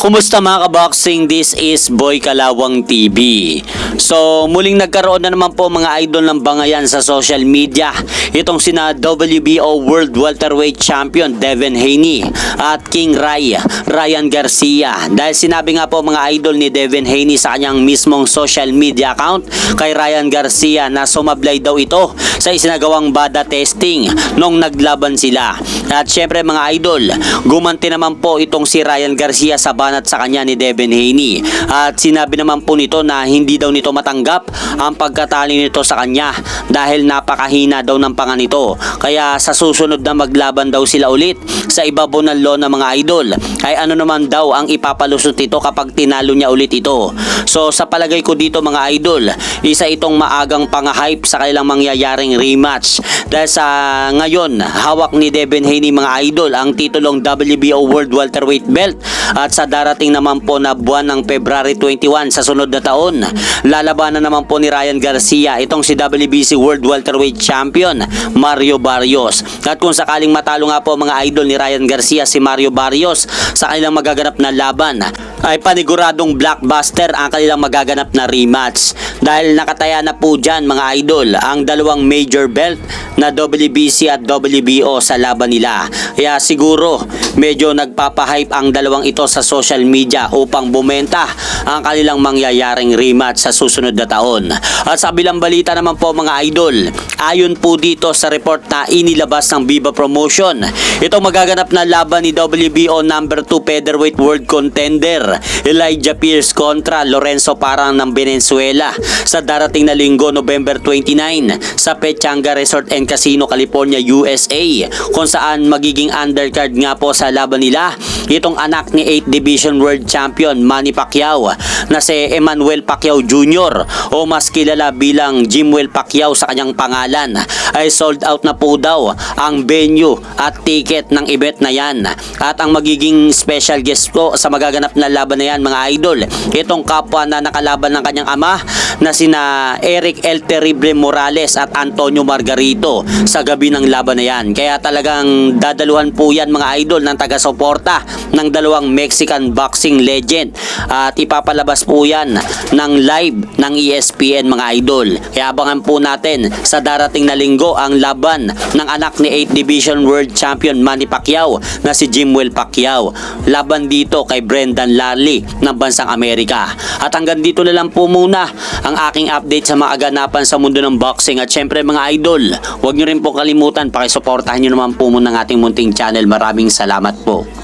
Kumusta mga kaboxing? This is Boy Kalawang TV. So muling nagkaroon na naman po mga idol ng bangayan sa social media. Itong sina WBO World Welterweight Champion Devin Haney at King Ryan Garcia. Dahil sinabi nga po mga idol ni Devin Haney sa kanyang mismong social media account kay Ryan Garcia na sumablay daw ito sa isinagawang bada testing nung naglaban sila. At syempre mga idol, gumanti naman po itong si Ryan Garcia sa banat sa kanya ni Devin Haney. At sinabi naman po nito na hindi daw nito matanggap ang pagkatalo nito sa kanya dahil napakahina daw ng panga nito. Kaya sa susunod na maglaban daw sila ulit sa ibabaw ng law ng mga idol ay ano naman daw ang ipapalusot ito kapag tinalo niya ulit ito. So sa palagay ko dito mga idol, isa itong maagang pang-hype sa kanilang mangyayaring rematch. Dahil sa ngayon, hawak ni Devin Haney mga idol ang titulong WBO World Welterweight Belt at sa darating naman po na buwan ng February 21 sa sunod na taon, lalabanan naman po ni Ryan Garcia itong si WBC World Welterweight Champion Mario Barrios. At kung sakaling matalo nga po mga idol ni Ryan Garcia si Mario Barrios sa kanilang magaganap na laban, ay paniguradong blockbuster ang kanilang magaganap na rematch dahil nakataya na po dyan mga idol ang dalawang major belt na WBC at WBO sa laban nila. Kaya siguro medyo nagpapahype ang dalawang ito sa social media upang bumenta ang kanilang mangyayaring rematch sa susunod na taon. At sa bilang balita naman po mga idol, ayon po dito sa report na inilabas ng Viva Promotion, itong magaganap na laban ni WBO number 2 featherweight world contender Elijah Pierce kontra Lorenzo Parang ng Venezuela sa darating na linggo November 29 sa Pechanga Resort and Casino, California, USA, kung saan magiging undercard nga po sa laban nila itong anak ni 8th Division World Champion Manny Pacquiao na si Emmanuel Pacquiao Jr. o mas kilala bilang Jimwell Pacquiao sa kanyang pangalan. Ay sold out na po daw ang venue at ticket ng event na yan. At ang magiging special guest po sa magaganap na laban na yan mga idol, itong kapwa na nakalaban ng kanyang ama na sina Eric El Terrible Morales at Antonio Margarito sa gabi ng laban na yan. Kaya talagang dadaluhan po yan mga idol ng taga-suporta ng dalawang Mexican boxing legend at ipapalabas po yan ng live ng ESPN mga idol. Kaya abangan po natin sa darating na linggo ang laban ng anak ni 8th Division World Champion Manny Pacquiao na si Jimwell Pacquiao laban dito kay Brendan Larley ng bansang Amerika. At hanggang dito na lang po muna ang aking update sa mga aganapan sa mundo ng boxing. At syempre mga idol, huwag nyo rin po kalimutan pakisuportahan nyo naman po muna ng ating munting channel. Maraming salamat po.